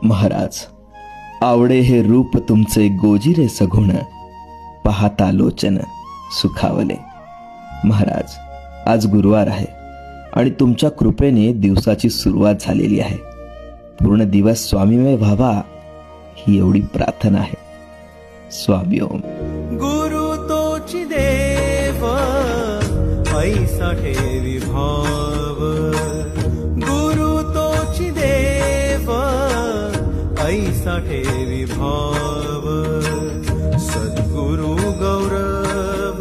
महाराज, आवडे हे रूप तुमचे गोजिरे सगुण, पाहता लोचन सुखावले. महाराज, आज गुरुवार आहे आणि तुमच्या कृपेने दिवसाची सुरुवात झालेली आहे. पूर्ण दिवस स्वामीमय व्हावा ही एवढी प्रार्थना आहे. स्वामी ओम. गुरु तोची देव ऐसा ठेवी भाव, गुरु तोची देव ऐसा ठेवी भाव, सद्गुरु गौरव